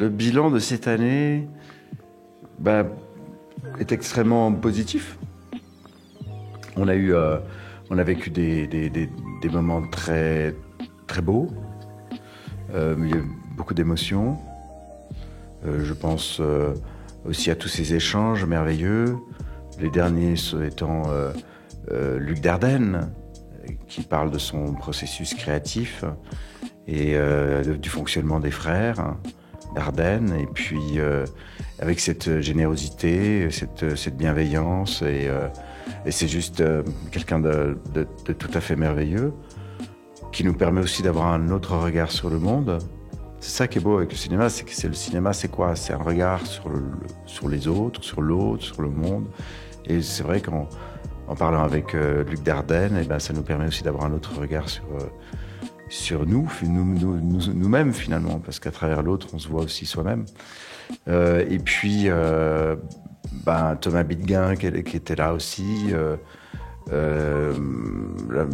Le bilan de cette année est extrêmement positif. On a vécu des moments très, très beaux. Il y a eu beaucoup d'émotions. Je pense aussi à tous ces échanges merveilleux. Les derniers étant Luc Dardenne, qui parle de son processus créatif et du fonctionnement des frères Dardenne. Et puis avec cette générosité, cette bienveillance et c'est juste quelqu'un de tout à fait merveilleux qui nous permet aussi d'avoir un autre regard sur le monde. C'est ça qui est beau avec le cinéma, c'est que le cinéma, c'est quoi? C'est un regard sur les autres, sur l'autre, sur le monde. Et c'est vrai qu'en parlant avec Luc Dardenne, ça nous permet aussi d'avoir un autre regard sur nous-mêmes finalement, parce qu'à travers l'autre, on se voit aussi soi-même. Et puis Thomas Bidguin qui était là aussi. La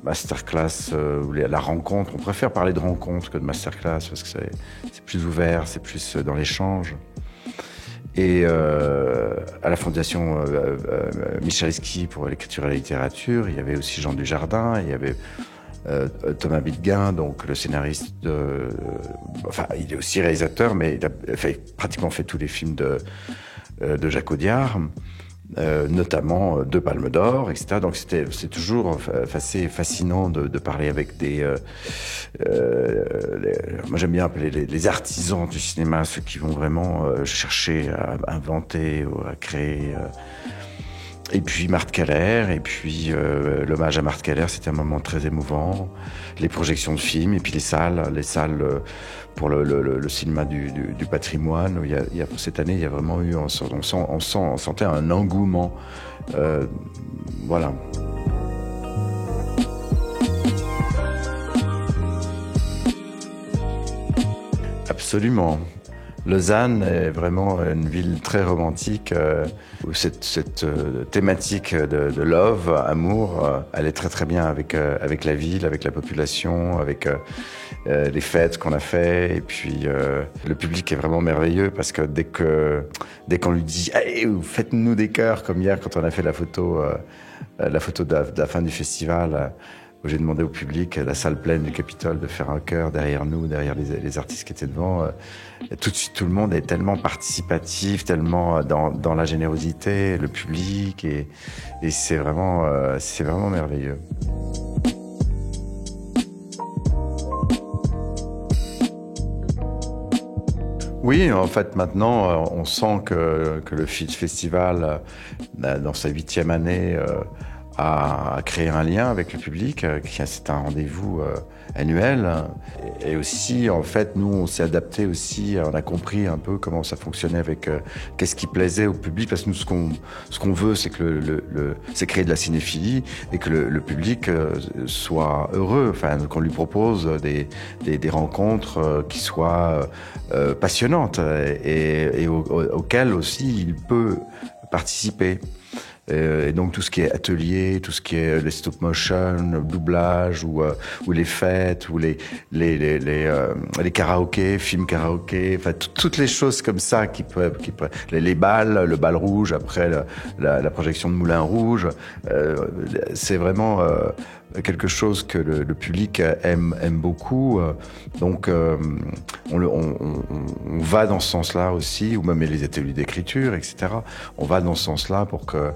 masterclass, la rencontre, on préfère parler de rencontre que de masterclass parce que c'est plus ouvert, c'est plus dans l'échange. Et à la fondation Michalski pour l'écriture et la littérature, il y avait aussi Jean Dujardin, il y avait Thomas Bidguin, donc le scénariste il est aussi réalisateur, mais il a pratiquement fait tous les films de Jacques Audiard. Notamment deux Palmes d'Or, etc. Donc c'est toujours assez fascinant de parler avec moi j'aime bien appeler les artisans du cinéma, ceux qui vont vraiment chercher à inventer ou à créer. Et puis Marthe Keller, et puis l'hommage à Marthe Keller, c'était un moment très émouvant. Les projections de films, et puis les salles pour le cinéma du patrimoine. Cette année, il y a vraiment eu, on sentait un engouement. Voilà. Absolument. Lausanne est vraiment une ville très romantique où cette thématique de love, amour, elle est très très bien avec la ville, avec la population, avec les fêtes qu'on a fait. Et puis le public est vraiment merveilleux parce que dès qu'on lui dit hey, faites-nous des cœurs, comme hier quand on a fait la photo de la fin du festival, où j'ai demandé au public, la salle pleine du Capitole, de faire un chœur derrière nous, derrière les artistes qui étaient devant. Tout de suite, tout le monde est tellement participatif, tellement dans la générosité, le public, et c'est vraiment merveilleux. Oui, en fait, maintenant, on sent que le festival, dans sa 8e année, a créé un lien avec le public. C'est un rendez-vous annuel. Et aussi, en fait, nous, on s'est adapté aussi. On a compris un peu comment ça fonctionnait avec qu'est-ce qui plaisait au public. Parce que nous, ce qu'on veut, c'est que c'est créer de la cinéphilie et que le public soit heureux. Enfin, qu'on lui propose des rencontres qui soient passionnantes et auxquelles aussi il peut participer. Et donc tout ce qui est atelier, tout ce qui est les stop motion, le doublage ou les fêtes ou les karaokés, films karaokés, enfin toutes les choses comme ça qui peuvent les balles, le bal rouge après la projection de Moulin Rouge, c'est vraiment quelque chose que le public aime beaucoup. Donc on va dans ce sens-là aussi, ou même les ateliers d'écriture, etc. On va dans ce sens-là pour que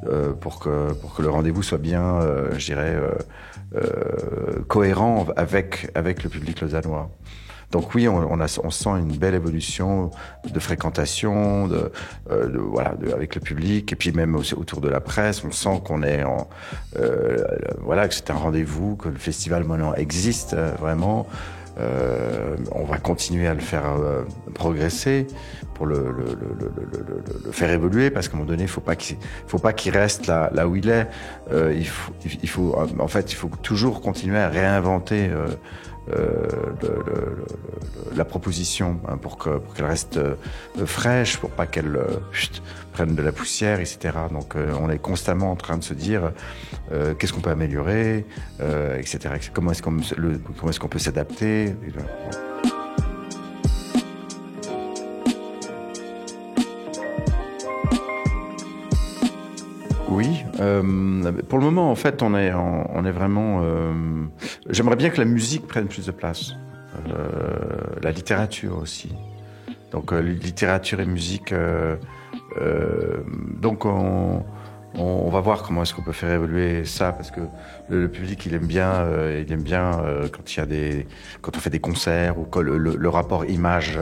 le rendez-vous soit bien, je dirais, cohérent avec le public lausannois. Donc oui, on sent une belle évolution de fréquentation, avec le public, et puis même aussi autour de la presse. On sent qu'on est que c'est un rendez-vous, que le festival maintenant existe vraiment. On va continuer à le faire progresser pour le faire évoluer, parce qu'à un moment donné, il faut pas qu'il reste là où il est. Il faut toujours continuer à réinventer la proposition, hein, pour qu'elle reste fraîche, pour pas qu'elle prenne de la poussière, etc. Donc on est constamment en train de se dire qu'est-ce qu'on peut améliorer, etc. Comment est-ce qu'on peut s'adapter. Oui, pour le moment, en fait, on est vraiment. J'aimerais bien que la musique prenne plus de place, la littérature aussi. Donc, littérature et musique. Donc, on va voir comment est-ce qu'on peut faire évoluer ça, parce que le public, il aime bien quand quand on fait des concerts ou que le rapport image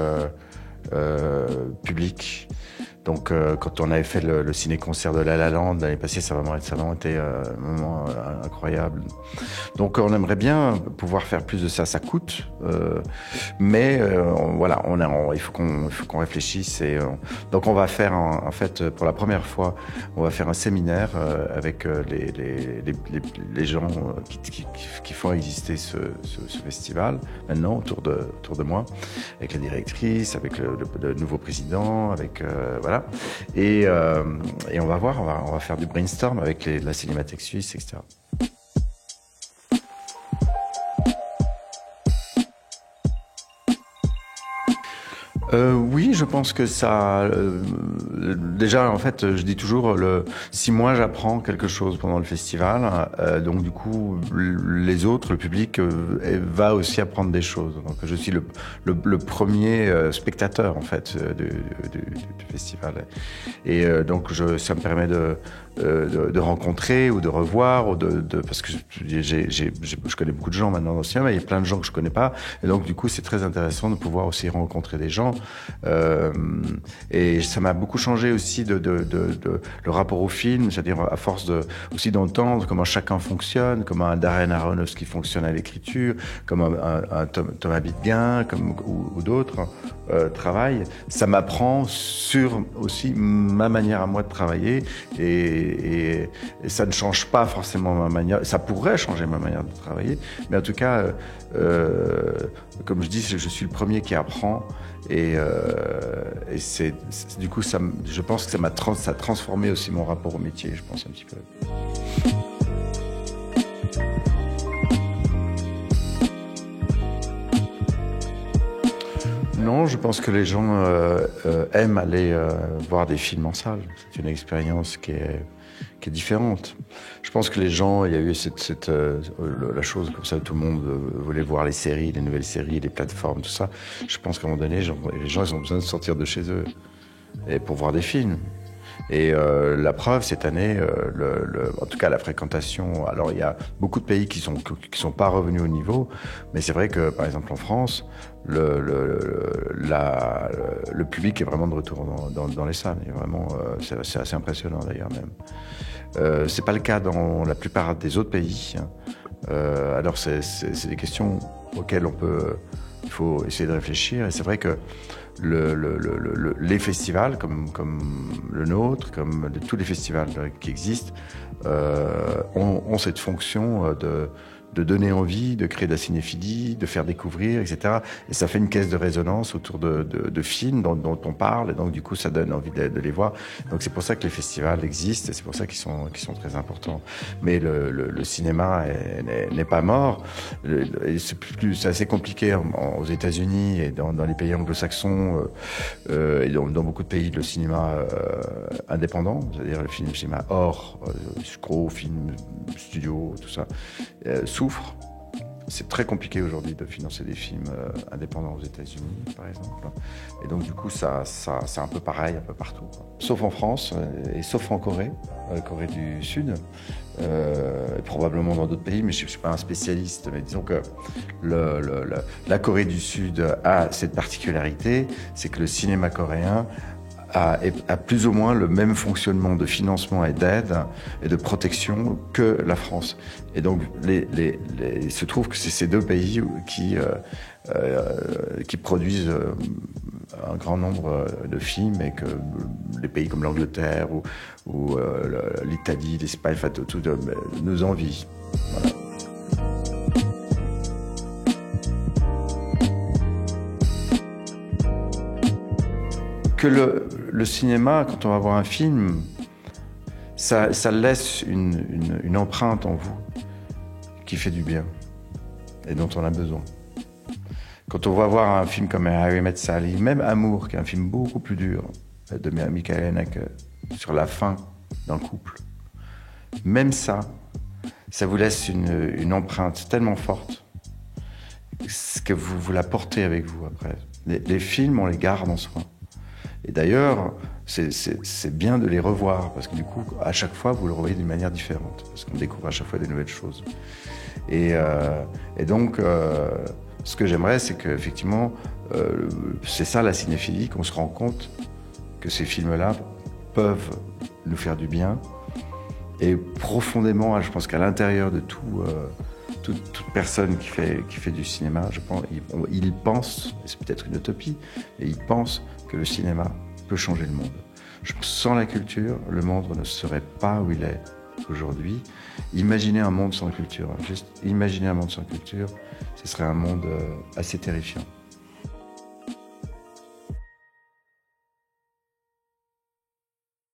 public. Donc, quand on avait fait le ciné-concert de La La Land l'année passée, ça a vraiment été un moment incroyable. Donc, on aimerait bien pouvoir faire plus de ça. Ça coûte, mais voilà, il faut qu'on réfléchisse. Donc, on va faire en fait, pour la première fois, on va faire un séminaire avec les gens qui font exister ce festival maintenant autour de moi, avec la directrice, avec le nouveau président, avec voilà. Et on va voir, on va faire du brainstorm avec la Cinémathèque suisse, etc. Oui, je pense que ça. Déjà, en fait, je dis toujours, si moi j'apprends quelque chose pendant le festival, donc du coup, les autres, le public, va aussi apprendre des choses. Donc, je suis le premier spectateur en fait du festival. Et donc, ça me permet de rencontrer ou de revoir ou parce que je connais beaucoup de gens maintenant dans le cinéma, il y a plein de gens que je connais pas, et donc du coup, c'est très intéressant de pouvoir aussi rencontrer des gens. Et ça m'a beaucoup changé aussi le rapport au film, c'est-à-dire à force aussi d'entendre comment chacun fonctionne, comment un Darren Aronofsky fonctionne à l'écriture, comment un Thomas Bidguin ou d'autres travaillent. Ça m'apprend sur aussi ma manière à moi de travailler, et ça ne change pas forcément ma manière. Ça pourrait changer ma manière de travailler, mais en tout cas, comme je dis, je suis le premier qui apprend. Et du coup, je pense que ça a transformé aussi mon rapport au métier, je pense un petit peu. Non, je pense que les gens aiment aller voir des films en salle. C'est une expérience qui est différente. Je pense que les gens, il y a eu la chose comme ça, tout le monde voulait voir les séries, les nouvelles séries, les plateformes, tout ça. Je pense qu'à un moment donné, les gens ils ont besoin de sortir de chez eux et pour voir des films. Et la preuve, cette année, en tout cas la fréquentation, alors il y a beaucoup de pays qui sont pas revenus au niveau, mais c'est vrai que par exemple en France, le public est vraiment de retour dans les salles. Et vraiment, c'est assez impressionnant d'ailleurs même. C'est pas le cas dans la plupart des autres pays. Alors c'est des questions auxquelles il faut essayer de réfléchir. Et c'est vrai que les festivals comme le nôtre, comme tous les festivals qui existent, ont cette fonction de donner envie, de créer de la cinéphilie, de faire découvrir, etc. Et ça fait une caisse de résonance autour de films dont on parle, et donc du coup ça donne envie de les voir. Donc c'est pour ça que les festivals existent, et c'est pour ça qu'ils sont très importants. Mais le cinéma n'est pas mort. C'est assez compliqué aux États-Unis et dans les pays anglo-saxons, et dans beaucoup de pays, le cinéma indépendant, c'est-à-dire le cinéma hors gros films, studio, tout ça, souffre. C'est très compliqué aujourd'hui de financer des films indépendants aux États-Unis, par exemple. Et donc, du coup, c'est un peu pareil un peu partout, quoi. Sauf en France et sauf en Corée, Corée du Sud, probablement dans d'autres pays, mais je ne suis pas un spécialiste. Mais disons que la Corée du Sud a cette particularité, c'est que le cinéma coréen a plus ou moins le même fonctionnement de financement et d'aide et de protection que la France. Et donc, il se trouve que c'est ces deux pays qui produisent un grand nombre de films, et que les pays comme l'Angleterre ou l'Italie, l'Espagne, enfin, tout nous envient. Voilà. Que le cinéma, quand on va voir un film, ça laisse une empreinte en vous qui fait du bien et dont on a besoin. Quand on va voir un film comme Harry Met Sally, même Amour, qui est un film beaucoup plus dur de Michael Haneke sur la fin d'un couple, même ça, ça vous laisse une empreinte tellement forte que vous la portez avec vous après. Les films, on les garde en soi. Et d'ailleurs, c'est bien de les revoir, parce que du coup, à chaque fois, vous le revoyez d'une manière différente, parce qu'on découvre à chaque fois des nouvelles choses. Et donc, ce que j'aimerais, c'est qu'effectivement, c'est ça la cinéphilie, qu'on se rend compte que ces films-là peuvent nous faire du bien. Et profondément, je pense qu'à l'intérieur de toute personne qui fait du cinéma, je pense, il pense, et c'est peut-être une utopie, mais il pense que le cinéma peut changer le monde. Sans la culture, le monde ne serait pas où il est aujourd'hui. Imaginez un monde sans culture, juste imaginer un monde sans culture, ce serait un monde assez terrifiant.